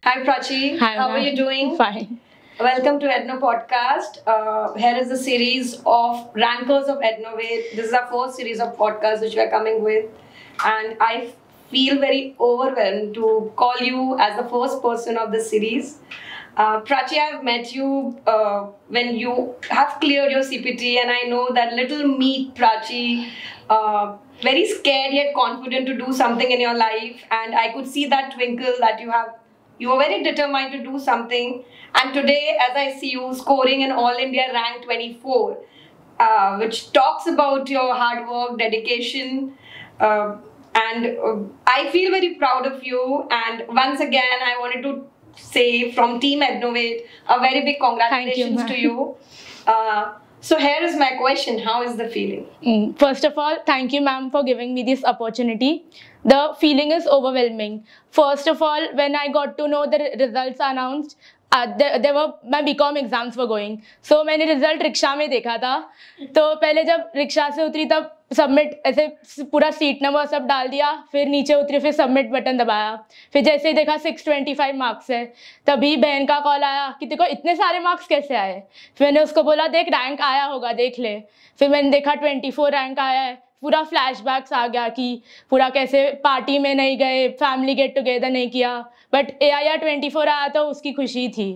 Hi Prachi, Hi, how are ma'am. you doing? Fine. Welcome to Edno Podcast. Here is a series of rankers of Ednovate. This is our first series of podcasts which we are coming with, and I feel very overwhelmed to call you as the first person of this series. Prachi, I've met you when you have cleared your CPT, and I know that little meat Prachi, very scared yet confident to do something in your life, and I could see that twinkle that you have. You were very determined to do something, and today, as I see you scoring an All India rank 24, which talks about your hard work, dedication, and I feel very proud of you. And once again, I wanted to say from Team Ednovate a very big congratulations to you. So here is my question: how is the feeling? First of all, thank you, ma'am, for giving me this opportunity. The feeling is overwhelming. First of all, when I got to know the results announced, there were my BCom exams were going. So मैंने result rickshaw में देखा था. तो पहले जब rickshaw से उतरी तब सबमिट ऐसे पूरा सीट नंबर सब डाल दिया, फिर नीचे उतरी, फिर सबमिट बटन दबाया, फिर जैसे ही देखा 625 मार्क्स है, तभी बहन का कॉल आया कि देखो इतने सारे मार्क्स कैसे आए. फिर मैंने उसको बोला देख रैंक आया होगा देख ले. फिर मैंने देखा 24 रैंक आया है. पूरा फ्लैशबैक्स आ गया कि पूरा कैसे पार्टी में नहीं गए, फैमिली गेट टुगेदर नहीं किया, बट AIR 24 आया तो उसकी खुशी थी.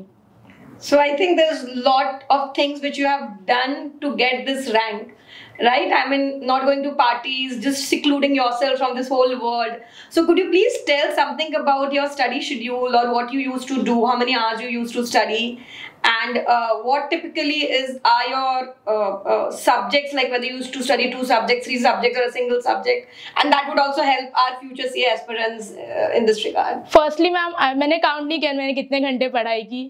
So I think there's a lot of things which you have done to get this rank, right? I mean, not going to parties, just secluding yourself from this whole world. So could you please tell something about your study schedule, or what you used to do, how many hours you used to study, and what typically are your subjects, like whether you used to study 2 subjects, 3 subjects, or a single subject, and that would also help our future CA aspirants in this regard. Firstly, ma'am, मैंने count नहीं किया मैंने कितने घंटे पढ़ाई की.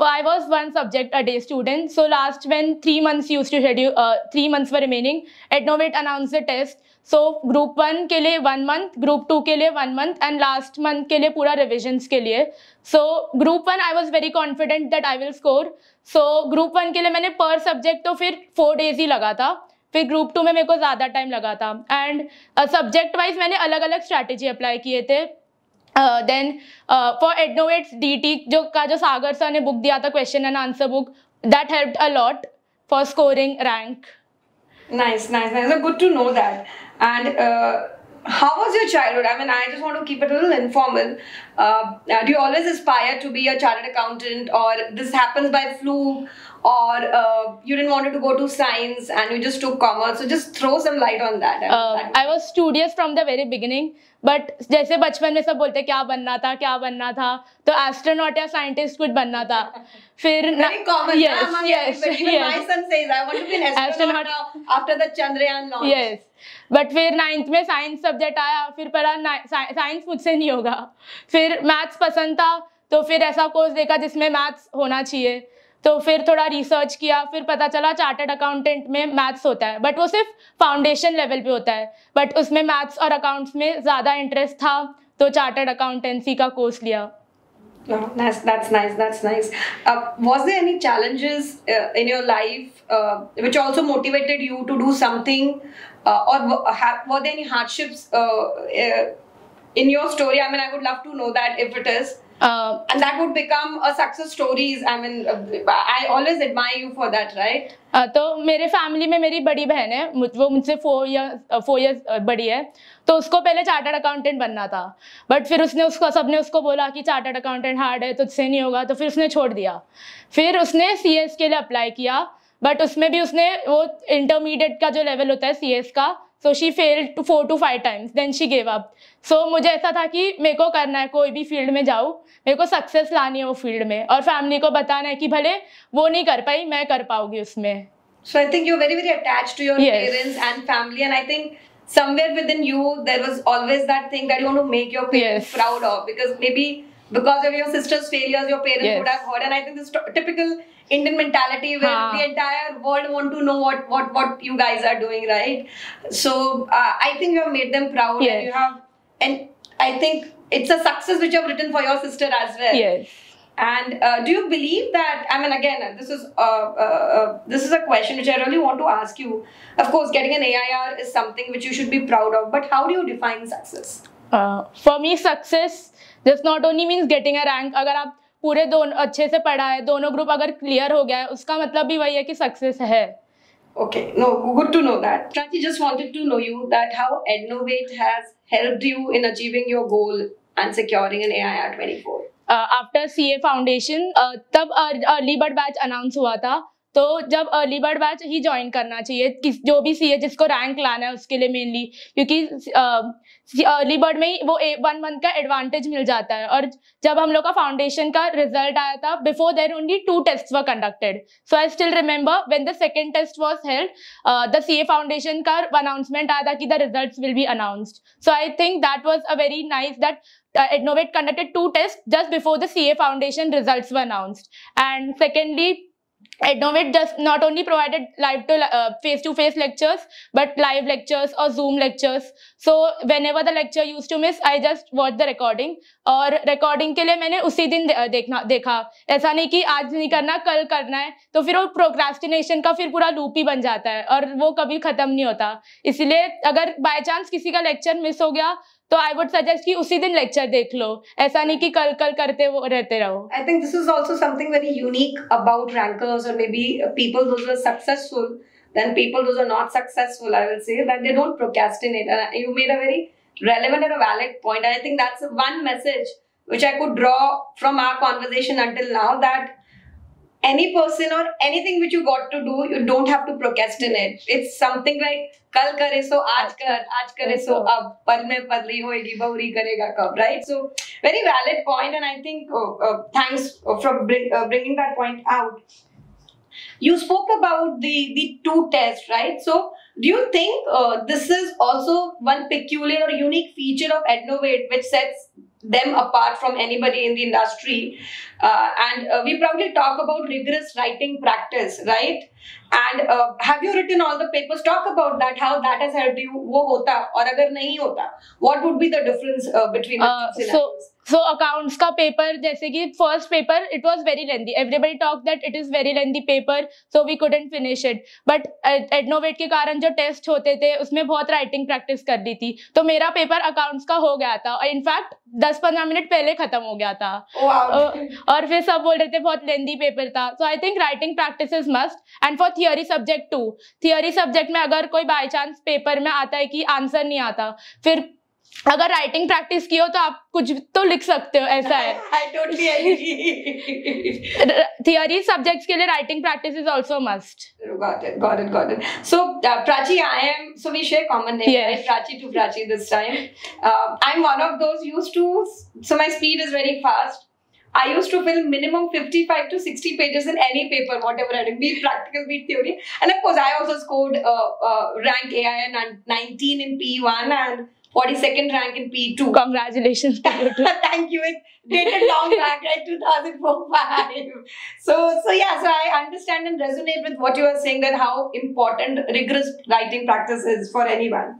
I was 1 subject a day student. So last when 3 months used to schedule, 3 months were remaining, Ednovate announced the test. So group 1 के लिए 1 month, group 2 के लिए 1 month, and last month के लिए पूरा revisions के लिए. So group 1 I was very confident that I will score. So group 1 के लिए मैंने per subject तो फिर 4 days ही लगा था. फिर ग्रुप 2 में मेरे को ज़्यादा टाइम लगा था. एंड सब्जेक्ट वाइज मैंने अलग अलग स्ट्रैटेजी अप्लाई किए थे. देन फॉर एडनोवेट्स DT जो सागर सर ने बुक दिया था, question and answer book, that helped a lot for scoring rank. Nice. Good to know that. And how was your childhood? I mean, I just want to keep it a little informal. Do you always aspire to be a chartered accountant, or this happens by fluke, or you didn't want to go to science and you just took commerce? So just throw some light on that. I was studious from the very beginning. But जैसे बचपन में सब बोलते क्या बनना था, तो astronaut या साइंटिस्ट कुछ बनना था. फिर very common. Yes. Even my son says I want to be an astronaut now after the Chandrayaan launch. Yes. But फिर 9th में साइंस सब्जेक्ट आया, फिर पढ़ा साइंस मुझसे नहीं होगा. फिर मैथ्स पसंद था, तो फिर ऐसा कोर्स देखा जिसमें मैथ्स होना चाहिए, तो फिर थोड़ा रिसर्च किया, फिर पता चला चार्टर्ड अकाउंटेंट में मैथ्स होता है, बट वो सिर्फ फाउंडेशन लेवल पे होता है, बट उसमें मैथ्स और अकाउंट्स में ज़्यादा इंटरेस्ट था, तो चार्टर्ड अकाउंटेंसी का कोर्स लिया. No, that's nice. Was there any challenges in your life which also motivated you to do something, or were there any hardships in your story? I mean, I would love to know that if it is. And that would become a success stories. I mean, I always admire you for that, right? तो मेरे family में मेरी बड़ी बहन है, वो मुझसे 4 years बड़ी है, तो उसको पहले चार्टर्ड अकाउंटेंट बनना था, बट फिर सबने उसको बोला कि चार्टर्ड अकाउंटेंट हार्ड है, तुझसे नहीं होगा, तो फिर उसने छोड़ दिया. फिर उसने CS के लिए अप्लाई किया, बट उसमें भी उसने वो इंटरमीडिएट का जो लेवल होता है CS का, so she failed 4 to 5 times, then she gave up. So मुझे ऐसा था कि मेरे को करना है, कोई भी फील्ड में जाऊँ, मेरे को सक्सेस लानी है वो फील्ड में, और फैमिली को बताना है कि भले वो नहीं कर पाई, मैं कर पाऊंगी उसमें. So I think you're very attached to your parents and family, and I think somewhere within you there was always that thing that you want to make your parents proud of, because maybe because of your sister's failures your parents would have heard, and I think this typical Indian mentality where the entire world want to know what you guys are doing, right? So I think you have made them proud, and you have, and I think it's a success which you have written for your sister as well. Yes. And do you believe that, I mean, again, this is a question which I really want to ask you. Of course, getting an AIR is something which you should be proud of, but how do you define success? For me, success This not only means getting a rank. अगर आप पूरे दोनों अच्छे से पढ़ा है, दोनों group अगर क्लियर हो गया है, उसका मतलब भी वही है कि सक्सेस है. Okay, no, good to know that. Prachi, just wanted to know you that how Ednovate has helped you in achieving your goal and securing an AIR 24. After CA foundation तब अर्ली बर्ड बैच अनाउंस हुआ था. तो जब early bird batch ही join करना चाहिए जो भी CA जिसको रैंक लाना है उसके लिए मेनली, क्योंकि अर्ली बर्ड में ही वो 1 मंथ का एडवांटेज मिल जाता है. और जब हम लोग का फाउंडेशन का रिजल्ट आया था, before there only 2 tests were conducted. So I still remember when the second test was held, the CA foundation का अनाउंसमेंट आया था कि the results will be announced. So I think that was a very nice that Ednovate conducted 2 tests just before the CA foundation results were announced. And secondly, Ednovate just not only provided live to face-to-face lectures, but live lectures or Zoom lectures. So whenever the lecture used to miss, I just watched the recording. और recording के लिए मैंने उसी दिन देखा. ऐसा नहीं कि आज नहीं करना कल करना है, तो फिर वो procrastination का फिर पूरा loop ही बन जाता है और वो कभी खत्म नहीं होता. इसलिए अगर by chance किसी का lecture miss हो गया, तो I would suggest कि उसी दिन लेक्चर देख लो. ऐसा नहीं कि कल करते वो रहते रहो. I think this is also something very unique about rankers, or maybe people those who are successful than people those who are not successful. I will say that they don't procrastinate, and you made a very relevant and a valid point. And I think that's one message which I could draw from our conversation until now, that any person or anything which you got to do, you don't have to procrastinate. It's something like कल करे सो आज करे सो अब, पल में पदली होएगी बहुरी करेगा कब, right? So very valid point, and I think thanks for bringing that point out. You spoke about the 2 tests, right? So do you think this is also one peculiar or unique feature of Ednovate which sets them apart from anybody in the industry? And we probably talk about rigorous writing practice, right? And have you written all the papers? Talk about that, how that has helped you. वो होता और अगर नहीं होता, what would be the difference between the two scenarios? So accounts का paper, जैसे कि first paper, it was very lengthy. Everybody talked that it is very lengthy paper, so we couldn't finish it. But Ednovate के कारण जो test होते थे उसमें बहुत राइटिंग प्रैक्टिस कर ली थी, तो मेरा पेपर अकाउंट्स का हो गया था. इनफैक्ट 10-15 मिनट पहले खत्म हो गया था. और फिर सब बोल रहे थे बहुत लेंदी पेपर था. So I think writing practice is must. And for theory subject too, theory subject में अगर कोई बाय चांस पेपर में आता है कि आंसर नहीं आता, फिर अगर राइटिंग प्रैक्टिस की हो तो आप कुछ तो लिख सकते हो, ऐसा है. I totally agree. Theory subjects के लिए writing practice is also must. Got it. So Prachi, so we share common name, yes. right? Prachi to Prachi this time. I'm one of those used to, so my speed is very fast. I used to fill minimum 55 to 60 pages in any paper, whatever I did, be it practical, be it theory. And of course, I also scored rank AIR 19 in P1 and 42nd rank in P2. Congratulations to you too. Thank you. It dated long back, right? 2004-5. So I understand and resonate with what you are saying, that how important rigorous writing practice is for anyone.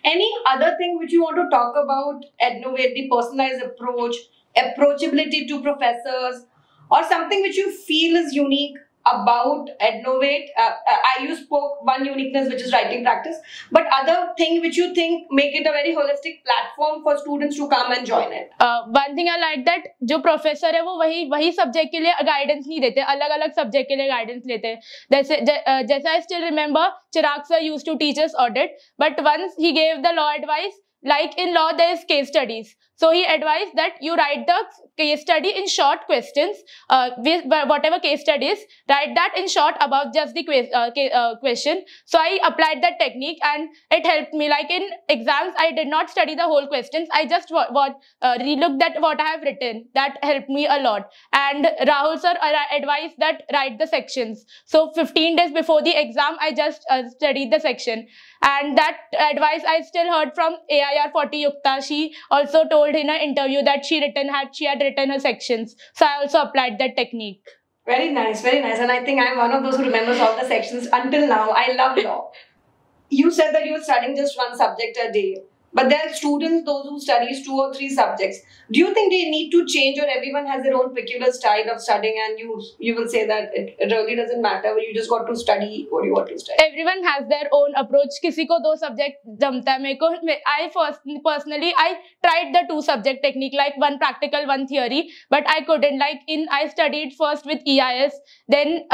Any other thing which you want to talk about Ednovate, the personalized approach, approachability to professors, or something which you feel is unique about Ednovate? You spoke one uniqueness, which is writing practice, but other thing which you think make it a very holistic platform for students to come and join it? One thing I like that जो professor है वो वही subject के लिए guidance नहीं देते, अलग अलग सब्जेक्ट के लिए गाइडेंस लेते हैं. जैसे I still remember Chirag sir used to teach us audit, but once he gave the law advice, like in law there is case studies. So he advised that you write the case study in short questions, with whatever case study is, write that in short about just the question. So I applied that technique and it helped me. Like in exams, I did not study the whole questions. I just relooked at what I have written. That helped me a lot. And Rahul sir advised that write the sections. So 15 days before the exam, I just studied the section. And that advice I still heard from AIR 40 Yukta. She also told in an interview that she had written her sections. So I also applied that technique. Very nice, very nice. And I think I'm one of those who remembers all the sections until now. I love law. You said that you were studying just one subject a day. But there are students, those who studies 2 or 3 subjects. Do you think they need to change, or everyone has their own peculiar style of studying, and you will say that it really doesn't matter, you just got to study what you want to study? Everyone has their own approach. किसी को 2 subject जमता है. मेरे को I personally I tried the 2 subject technique, like 1 practical, 1 theory, but I couldn't. Like I studied first with EIS, then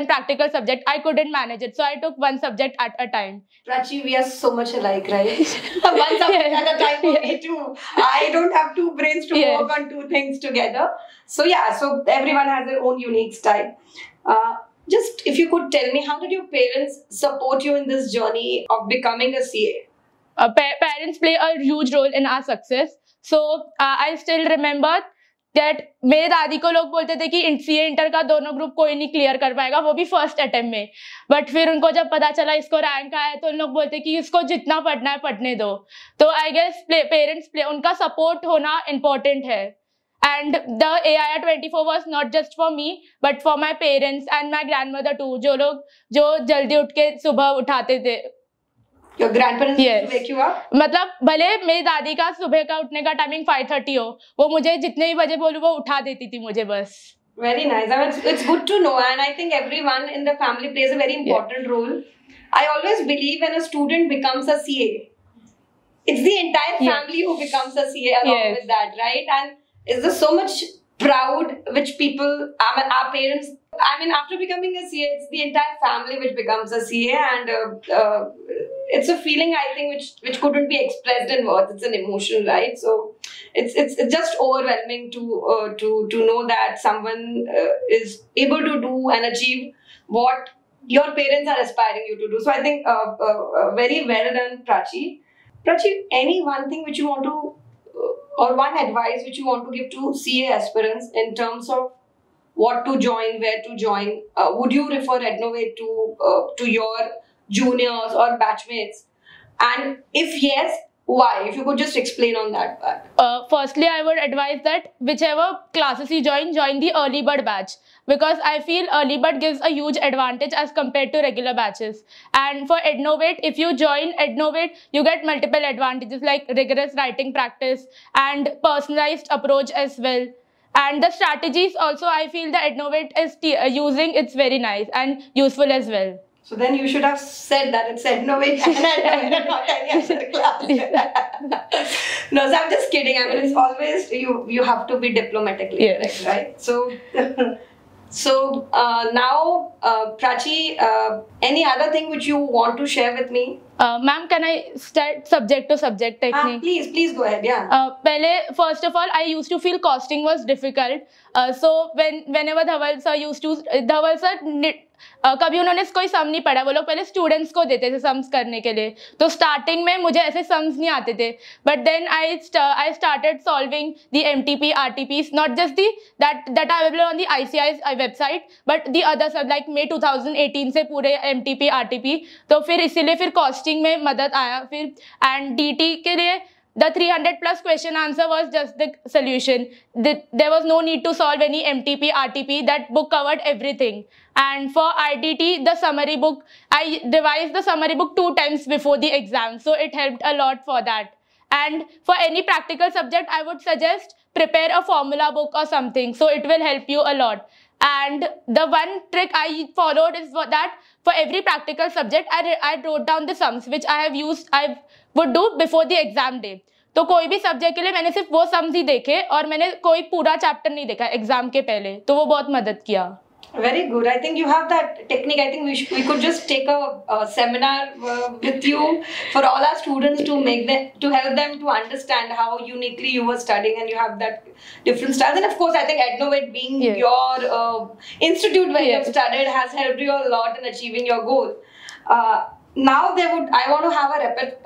practical subject. I couldn't manage it, so I took 1 subject at a time. Prachi, we are so much alike, right? One subject at a time for me too. I don't have 2 brains to work on 2 things together. So yeah, so everyone has their own unique style. Just if you could tell me, how did your parents support you in this journey of becoming a CA? Parents play a huge role in our success. So I still remember that मेरे दादी को लोग बोलते थे कि CA inter का दोनों group कोई नहीं क्लियर कर पाएगा, वो भी फर्स्ट अटेम्प्ट में. बट फिर उनको जब पता चला इसको रैंक आया तो उन लोग बोलते कि इसको जितना पढ़ना है पढ़ने दो. तो आई गेस पेरेंट्स उनका सपोर्ट होना इम्पोर्टेंट है. And the AIR 24 was not just for me, but for my parents and my grandmother too. जो जल्दी उठ के सुबह उठाते थे. Your grandparents used to wake you up? मतलब भले मेरी दादी का सुबह का उठने का टाइमिंग 5:30 हो, वो मुझे जितने भी बजे बोलूं वो उठा देती थी मुझे बस. Very nice. I mean, it's good to know, and I think everyone in the family plays a very important role. I always believe when a student becomes a CA, it's the entire family who becomes a CA along with that, right? And is there so much proud which people, I mean, our parents, I mean, after becoming a CA, it's the entire family which becomes a CA, and it's a feeling, I think, which couldn't be expressed in words. It's an emotion, right? So it's just overwhelming to know that someone is able to do and achieve what your parents are aspiring you to do. So I think very well done, Prachi. Prachi, any one thing which you want to or one advice which you want to give to CA aspirants in terms of what to join, where to join? Would you refer Ednovate to your juniors or batchmates? And if yes, why? If you could just explain on that part. Firstly, I would advise that whichever classes you join the early bird batch, because I feel early bird gives a huge advantage as compared to regular batches. And for Ednovate, if you join Ednovate, you get multiple advantages like rigorous writing practice and personalized approach as well. And the strategies also, I feel the Ednovate is using, it's very nice and useful as well. So then you should have said that it's Ednovate and not any other class. No, so I'm just kidding. I mean, it's always, you have to be diplomatically correct, right? So now, Prachi, any other thing which you want to share with me? Ma'am, can I start subject to subject technique? Please go ahead, yeah. First of all, I used to feel costing was difficult. So whenever Dhaval sir used to, Dhaval sir, कभी उन्होंने कोई सम नहीं पढ़ा. वो लोग पहले students को देते थे सम्स करने के लिए. तो स्टार्टिंग में मुझे ऐसे सम्स नहीं आते थे. But then I started solving the MTP RTPs, not just the that are available on the ICAI website, but the other सब लाइक May 2018 से पूरे MTP RTP. तो फिर इसीलिए फिर कॉस्टिंग में मदद आया. फिर एंड DT के लिए the 300 plus question answer was just the solution. There was no need to solve any MTP, RTP. That book covered everything. And for IDT, the summary book, I revised the summary book 2 times before the exam. So it helped a lot for that. And for any practical subject, I would suggest prepare a formula book or something. So it will help you a lot. And the one trick I followed is that for every practical subject, I wrote down the sums which I would do before the exam day. तो कोई भी subject के लिए मैंने सिर्फ वो sums ही देखे और मैंने कोई पूरा चैप्टर नहीं देखा एग्जाम के पहले. तो वो बहुत मदद किया. Very good. I think you have that technique. I think we could just take a seminar with you for all our students to help them to understand how uniquely you were studying, and you have that different styles. And of course, I think Ednovate being your institute where you have studied has helped you a lot in achieving your goal. Now I want to have a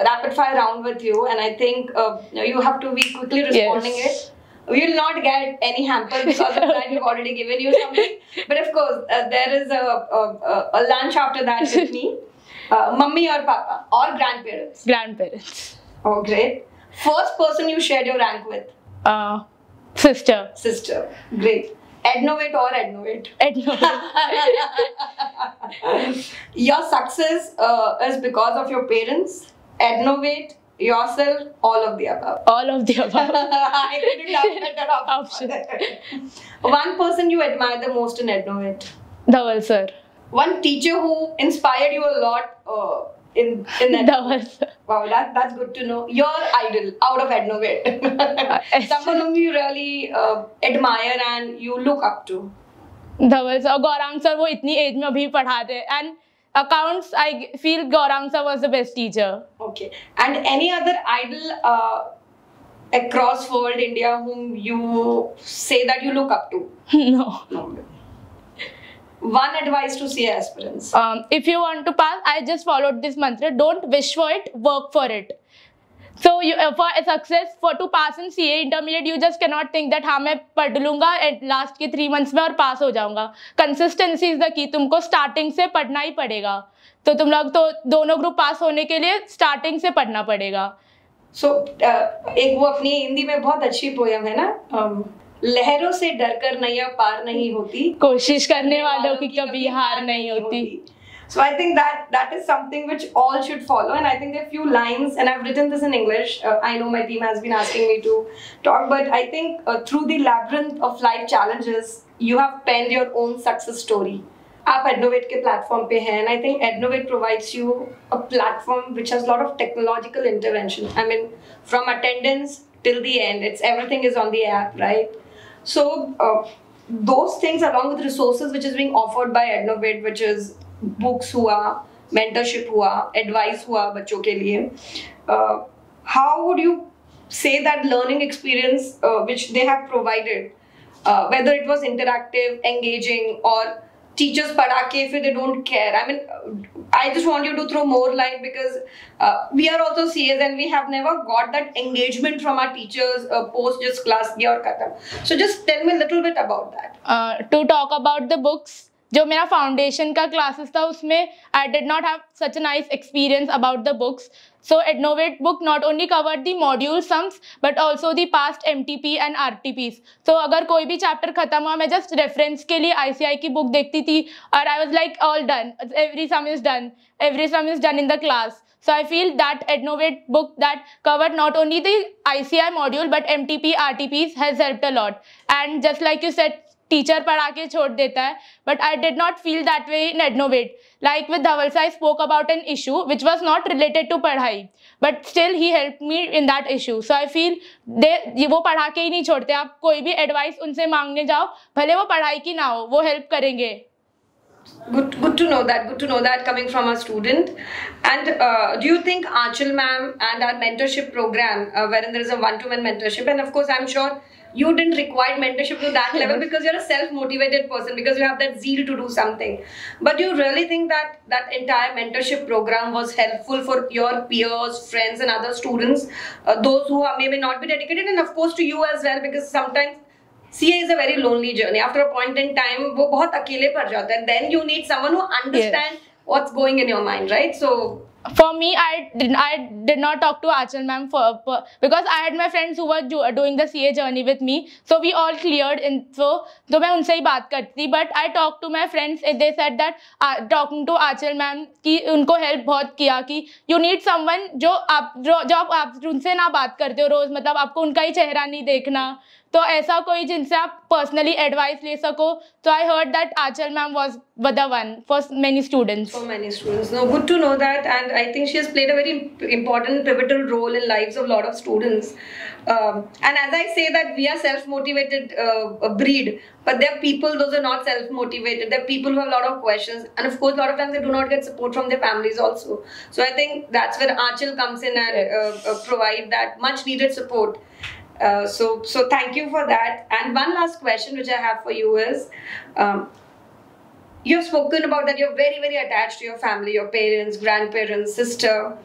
rapid fire round with you, and I think you have to be quickly responding it. We will not get any hamper because of that. We've already given you something. But of course, there is a lunch after that with me. Mummy or Papa or grandparents? Grandparents. Oh, great. First person you shared your rank with? Sister. Sister. Great. Ednovate or Ednovate? Ednovate. Your success is because of your parents. Ednovate yourself, all of the above. All of the above. I couldn't have better option. One person you admire the most in Ednovate? Dhaval sir. One teacher who inspired you a lot in Ednovate? Dhaval sir. Wow, that's good to know. Your idol out of Ednovate. Someone whom you really admire and you look up to. Dhaval sir. Gaurang sir वो इतनी as में अभी पढ़ा रहे and accounts I feel Gaurang sir was the best teacher. Okay. And any other idol across world India whom you say that you look up to? No. One advice to CA aspirants. If you want to pass, I just followed this mantra. Don't wish for it, work for it. So for a success, to pass in CA intermediate, you just cannot think that हाँ मैं पढ़ लूँगा at last के 3 months में और pass हो जाऊँगा. Consistency is the key. तुमको starting से पढ़ना ही पड़ेगा. तो तुम लोग तो दोनों group pass होने के लिए starting से पढ़ना पड़ेगा. So एक वो अपनी हिंदी में बहुत अच्छी poem है ना, लहरों से डरकर नैया पार नहीं होती, कोशिश करने वालों की कभी हार नहीं होती. So I think that is something which all should follow, and I think there are few lines, and I've written this in English. I know my team has been asking me to talk, but I think through the labyrinth of life challenges, you have penned your own success story. आप Ednovate के platform पे हैं, and I think Ednovate provides you a platform which has a lot of technological intervention. I mean, from attendance till the end, everything is on the app, right? So those things, along with resources which is being offered by Ednovate, which is books हुआ, mentorship हुआ, advice हुआ बच्चों के लिए, how would you say that learning experience which they have provided, whether it was interactive, engaging, or teachers पढ़ा के फिर they don't care? I mean, I just want you to throw more light, because we are also CAs and we have never got that engagement from our teachers post just class किया और खत्म. So just tell me a little bit about that. To talk about the books, जो मेरा foundation का classes था उसमें I did not have such a nice experience about the books. So Ednovate book not only covered the module sums but also the past MTP and RTPs. So अगर कोई भी chapter खत्म हुआ मैं just reference के लिए ICI की book देखती थी और I was like all done. Every sum is done. Every sum is done in the class. So I feel that Ednovate book that covered not only the ICI module but MTP, RTPs has helped a lot. And just like you said, teacher पढ़ा के छोड़ देता है, but I did not feel that way in Ednovate. Like with Dhaval, I spoke about an issue which was not related to पढ़ाई, but still he helped me in that issue. So I feel वो पढ़ा के ही नहीं छोड़ते. आप कोई भी advice उनसे मांगने जाओ, भले वो पढ़ाई की ना हो, वो हेल्प करेंगे. Good to know that. Good to know that coming from a student. And do you think Aanchal ma'am and our mentorship program, wherein there is a one-to-one mentorship, and of course I'm sure you didn't require mentorship to that level because you're a self-motivated person, because you have that zeal to do something. But do you really think that that entire mentorship program was helpful for your peers, friends, and other students, those who are maybe not be dedicated, and of course to you as well, because sometimes CA is a very lonely journey. After a point in time, वो बहुत अकेले पड़ जाता है. Then you need someone who understands what's going in your mind, right? So for me, I did not talk to Aanchal ma'am because I had my friends who were doing the CA journey with me. So we all cleared, and so मैं उनसे ही बात करती. But I talked to my friends and they said that talking to Aanchal ma'am कि उनको help बहुत किया कि you need someone जो आप उनसे ना बात करते हो रोज, मतलब आपको उनका ही चेहरा नहीं देखना, तो ऐसा कोई जिनसे आप पर्सनली एडवाइस ले सको. So I heard that Aanchal ma'am was the one for many students. For many students. No, good to know that, and I think she has played a very important, pivotal role in lives of a lot of students. And as I say that we are self-motivated breed, but there are people, those are not self-motivated. There are people who have a lot of questions, and of course, a lot of times they do not get support from their families also. So I think that's where Aanchal comes in and provide that much-needed support. So thank you for that. And one last question which I have for you is, you have spoken about that you're very, very attached to your family, your parents, grandparents, sister.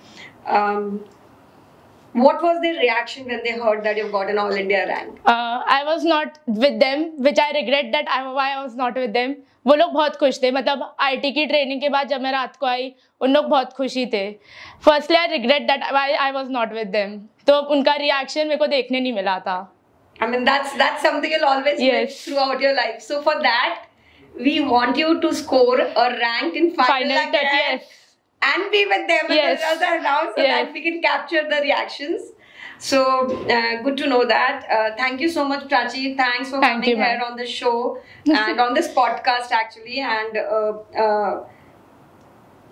What was their reaction when they heard that you've got an All India rank? I was not with them, which I regret that why I was not with them. वो लोग बहुत खुश थे, मतलब IT की training के बाद जब मैं रात को आई उन लोग बहुत खुशी थे. Firstly, I regret that why I was not with them. तो उनका रिएक्शन मेरे को देखने नहीं मिला था. I mean that's something you'll always miss throughout your life. So for that, we want you to score a rank in final 30. Yes. and be with them when Yes. the results are announced so Yes. that we can capture the reactions. So good to know that. Thank you so much, Prachi. Thanks for Thank coming you, ma'am. here on the show and on this podcast actually, and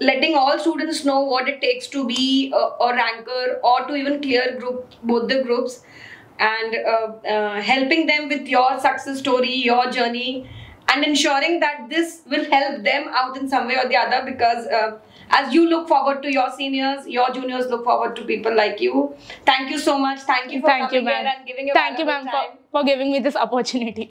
letting all students know what it takes to be a ranker or to even clear both the groups, and helping them with your success story, your journey, and ensuring that this will help them out in some way or the other, because as you look forward to your seniors, your juniors look forward to people like you. Thank you so much. Thank you for coming here ma'am. and giving your Thank you, valuable ma'am, time. for giving me this opportunity.